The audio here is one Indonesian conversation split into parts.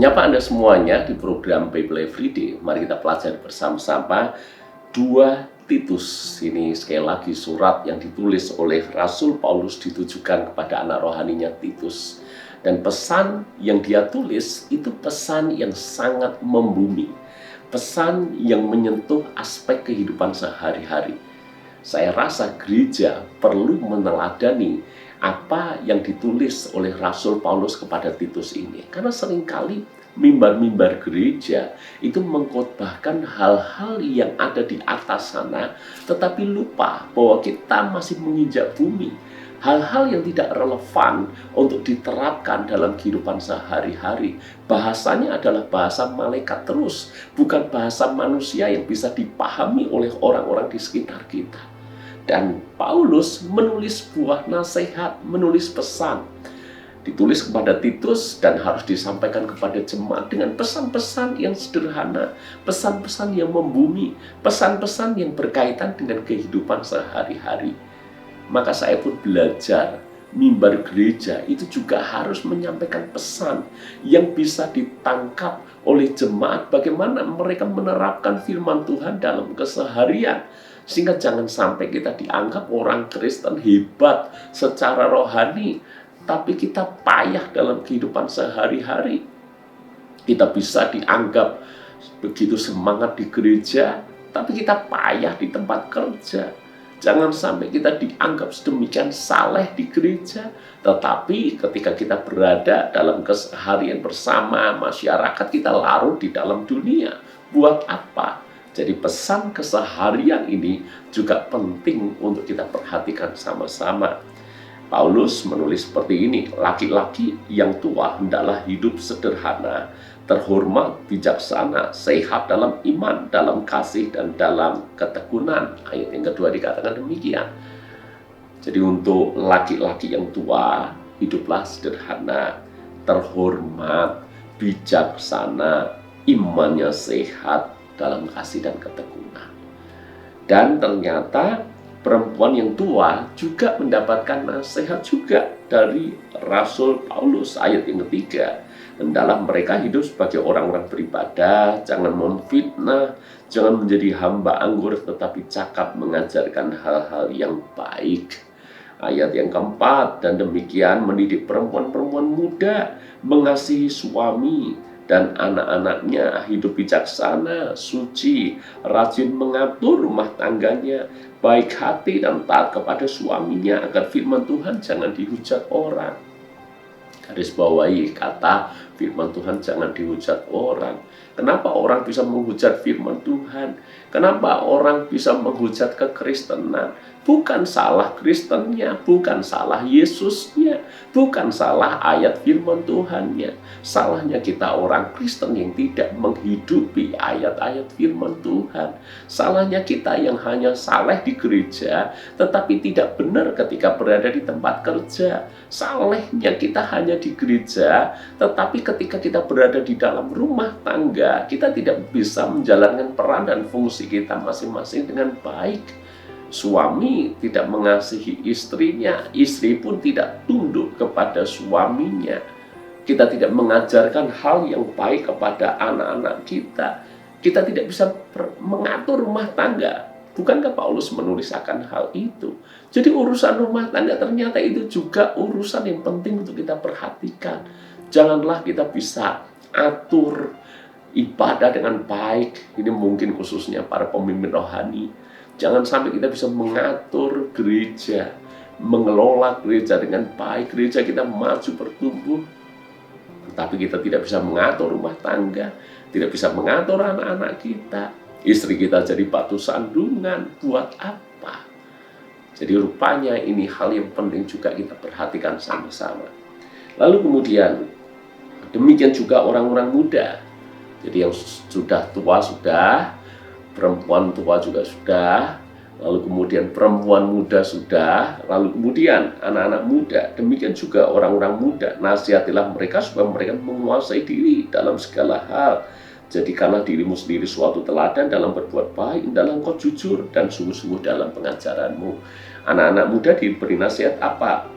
Menyapa Anda semuanya di program Bible Everyday. Mari kita pelajari bersama-sama 2 Titus. Ini sekali lagi surat yang ditulis oleh Rasul Paulus ditujukan kepada anak rohaninya Titus. Dan pesan yang dia tulis itu pesan yang sangat membumi. Pesan yang menyentuh aspek kehidupan sehari-hari. Saya rasa gereja perlu meneladani apa yang ditulis oleh Rasul Paulus kepada Titus ini. Karena seringkali mimbar-mimbar gereja itu mengkhotbahkan hal-hal yang ada di atas sana, tetapi lupa bahwa kita masih menginjak bumi. Hal-hal yang tidak relevan untuk diterapkan dalam kehidupan sehari-hari. Bahasanya adalah bahasa malaikat terus, bukan bahasa manusia yang bisa dipahami oleh orang-orang di sekitar kita. Dan Paulus menulis buah nasihat, menulis pesan. Ditulis kepada Titus dan harus disampaikan kepada jemaat dengan pesan-pesan yang sederhana, pesan-pesan yang membumi, pesan-pesan yang berkaitan dengan kehidupan sehari-hari. Maka saya pun belajar, mimbar gereja itu juga harus menyampaikan pesan yang bisa ditangkap oleh jemaat, bagaimana mereka menerapkan firman Tuhan dalam keseharian. Sehingga jangan sampai kita dianggap orang Kristen hebat secara rohani, tapi kita payah dalam kehidupan sehari-hari. Kita bisa dianggap begitu semangat di gereja, tapi kita payah di tempat kerja. Jangan sampai kita dianggap sedemikian saleh di gereja, tetapi ketika kita berada dalam keseharian bersama masyarakat, kita larut di dalam dunia. Buat apa? Jadi pesan keseharian ini juga penting untuk kita perhatikan sama-sama. Paulus menulis seperti ini, laki-laki yang tua hendaklah hidup sederhana, terhormat, bijaksana, sehat dalam iman, dalam kasih, dan dalam ketekunan. Ayat yang kedua dikatakan demikian. Jadi untuk laki-laki yang tua, hiduplah sederhana, terhormat, bijaksana, imannya sehat, dalam kasih dan ketekunan. Dan ternyata perempuan yang tua juga mendapatkan nasihat juga dari Rasul Paulus. Ayat yang ketiga, hendaklah mereka hidup sebagai orang-orang beribadah, jangan memfitnah, jangan menjadi hamba anggur, tetapi cakap mengajarkan hal-hal yang baik. Ayat yang keempat, dan demikian mendidik perempuan-perempuan muda mengasihi suami dan anak-anaknya, hidup bijaksana, suci, rajin mengatur rumah tangganya, baik hati dan taat kepada suaminya, agar firman Tuhan jangan dihujat orang. Garis bawahi kata firman Tuhan jangan dihujat orang. Kenapa orang bisa menghujat firman Tuhan? Kenapa orang bisa menghujat kekristenan? Bukan salah Kristennya, bukan salah Yesusnya, bukan salah ayat firman Tuhannya. Salahnya kita orang Kristen yang tidak menghidupi ayat-ayat firman Tuhan. Salahnya kita yang hanya saleh di gereja, tetapi tidak benar ketika berada di tempat kerja. Salehnya kita hanya di gereja, tetapi ketika kita berada di dalam rumah tangga, kita tidak bisa menjalankan peran dan fungsi kita masing-masing dengan baik. Suami tidak mengasihi istrinya, istri pun tidak tunduk kepada suaminya. Kita tidak mengajarkan hal yang baik kepada anak-anak kita. Kita tidak bisa mengatur rumah tangga. Bukankah Paulus menulis akan hal itu? Jadi urusan rumah tangga ternyata itu juga urusan yang penting untuk kita perhatikan. Janganlah kita bisa atur ibadah dengan baik. Ini mungkin khususnya para pemimpin rohani. Jangan sampai kita bisa mengatur gereja, mengelola gereja dengan baik. Gereja kita maju bertumbuh, tapi kita tidak bisa mengatur rumah tangga, tidak bisa mengatur anak-anak kita. Istri kita jadi batu sandungan, buat apa? Jadi rupanya ini hal yang penting juga kita perhatikan sama-sama. Lalu kemudian, demikian juga orang-orang muda. Jadi yang sudah tua sudah, perempuan tua juga sudah, lalu kemudian perempuan muda sudah, lalu kemudian anak-anak muda. Demikian juga orang-orang muda, nasihatilah mereka supaya mereka menguasai diri dalam segala hal. Jadikanlah dirimu sendiri suatu teladan dalam berbuat baik, dalam kau jujur dan sungguh-sungguh dalam pengajaranmu. Anak-anak muda diberi nasihat apa?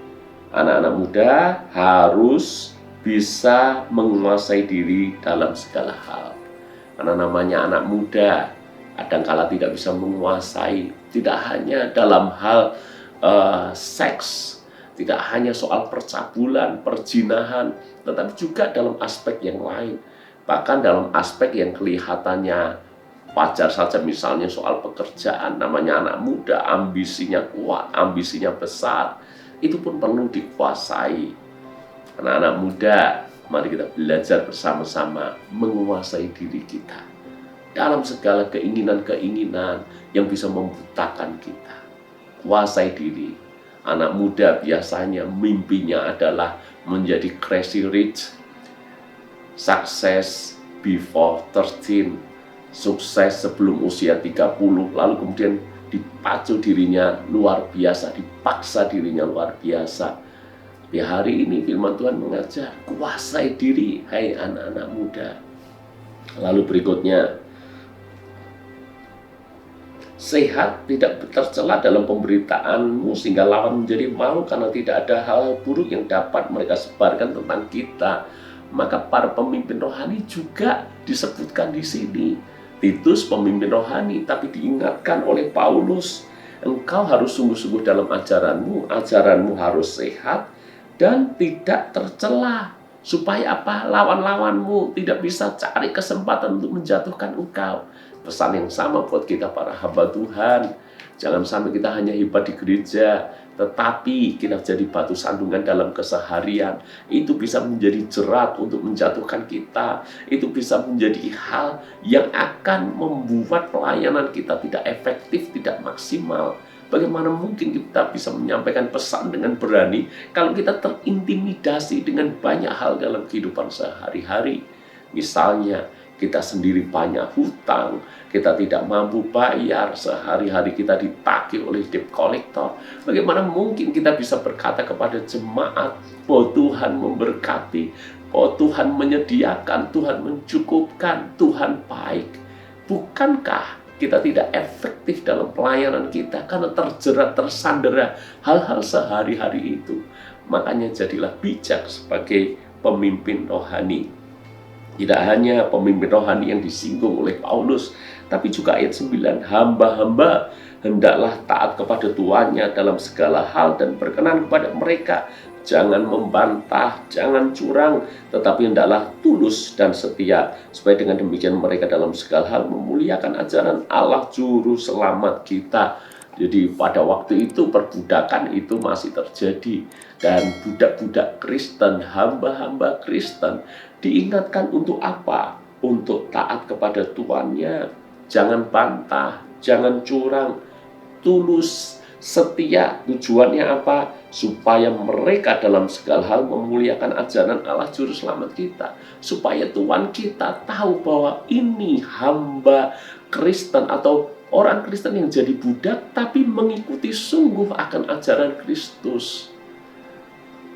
Anak-anak muda harus bisa menguasai diri dalam segala hal. Karena namanya anak muda, kadangkala tidak bisa menguasai, tidak hanya dalam hal seks, tidak hanya soal percabulan, perzinahan, tetapi juga dalam aspek yang lain. Bahkan dalam aspek yang kelihatannya wajar saja, misalnya soal pekerjaan, namanya anak muda, ambisinya kuat, ambisinya besar, itu pun perlu dikuasai. Anak-anak muda, mari kita belajar bersama-sama menguasai diri kita dalam segala keinginan-keinginan yang bisa membutakan kita. Kuasai diri. Anak muda biasanya mimpinya adalah menjadi crazy rich, sukses before 13, sukses sebelum usia 30, lalu kemudian dipacu dirinya luar biasa, dipaksa dirinya luar biasa. Di hari ini firman Tuhan mengajar, kuasai diri, hai anak-anak muda. Lalu berikutnya, sehat tidak tercela dalam pemberitaanmu sehingga lawan menjadi malu karena tidak ada hal buruk yang dapat mereka sebarkan tentang kita. Maka para pemimpin rohani juga disebutkan di sini. Titus pemimpin rohani, tapi diingatkan oleh Paulus, engkau harus sungguh-sungguh dalam ajaranmu, ajaranmu harus sehat dan tidak tercela, supaya apa? Lawan-lawanmu tidak bisa cari kesempatan untuk menjatuhkan engkau. Pesan yang sama buat kita para hamba Tuhan. Jangan sampai kita hanya hebat di gereja, tetapi kita jadi batu sandungan dalam keseharian. Itu bisa menjadi jerat untuk menjatuhkan kita. Itu bisa menjadi hal yang akan membuat pelayanan kita tidak efektif, tidak maksimal. Bagaimana mungkin kita bisa menyampaikan pesan dengan berani kalau kita terintimidasi dengan banyak hal dalam kehidupan sehari-hari? Misalnya, kita sendiri banyak hutang, kita tidak mampu bayar, sehari-hari kita ditagih oleh debt collector. Bagaimana mungkin kita bisa berkata kepada jemaat bahwa Tuhan memberkati, bahwa Tuhan menyediakan, Tuhan mencukupkan, Tuhan baik? Bukankah kita tidak efektif dalam pelayanan kita karena terjerat, tersandera hal-hal sehari-hari itu? Makanya jadilah bijak sebagai pemimpin rohani. Tidak hanya pemimpin rohani yang disinggung oleh Paulus, tapi juga ayat 9, hamba-hamba hendaklah taat kepada tuannya dalam segala hal dan berkenan kepada mereka. Jangan membantah, jangan curang, tetapi hendaklah tulus dan setia, supaya dengan demikian mereka dalam segala hal memuliakan ajaran Allah Juru Selamat kita. Jadi pada waktu itu perbudakan itu masih terjadi, dan budak-budak Kristen, hamba-hamba Kristen diingatkan untuk apa? Untuk taat kepada tuannya, jangan bantah, jangan curang, tulus, setia. Tujuannya apa? Supaya mereka dalam segala hal memuliakan ajaran Allah Juru Selamat kita. Supaya Tuhan kita tahu bahwa ini hamba Kristen atau orang Kristen yang jadi budak tapi mengikuti sungguh akan ajaran Kristus.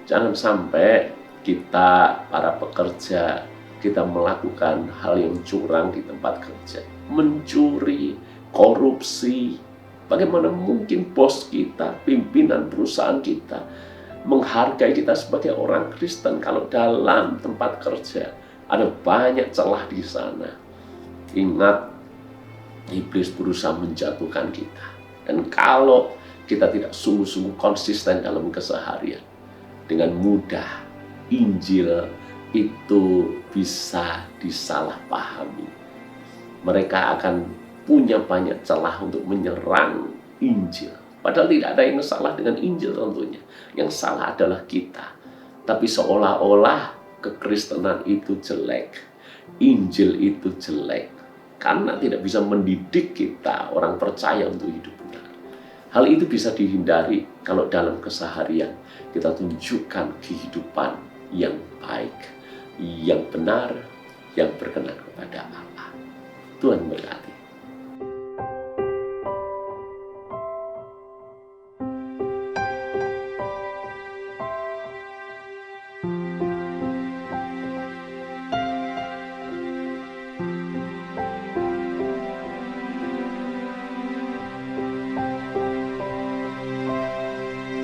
Jangan sampai kita para pekerja, kita melakukan hal yang curang di tempat kerja, mencuri, korupsi. Bagaimana mungkin bos kita, pimpinan perusahaan kita menghargai kita sebagai orang Kristen kalau dalam tempat kerja ada banyak celah di sana? Ingat, iblis berusaha menjatuhkan kita. Dan kalau kita tidak sungguh-sungguh konsisten dalam keseharian, dengan mudah Injil itu bisa disalahpahami. Mereka akan punya banyak celah untuk menyerang Injil. Padahal tidak ada yang salah dengan Injil tentunya. Yang salah adalah kita. Tapi seolah-olah kekristenan itu jelek, Injil itu jelek, karena tidak bisa mendidik kita, orang percaya, untuk hidup benar. Hal itu bisa dihindari kalau dalam keseharian kita tunjukkan kehidupan yang baik, yang benar, yang berkenan kepada Allah. Tuhan berkati.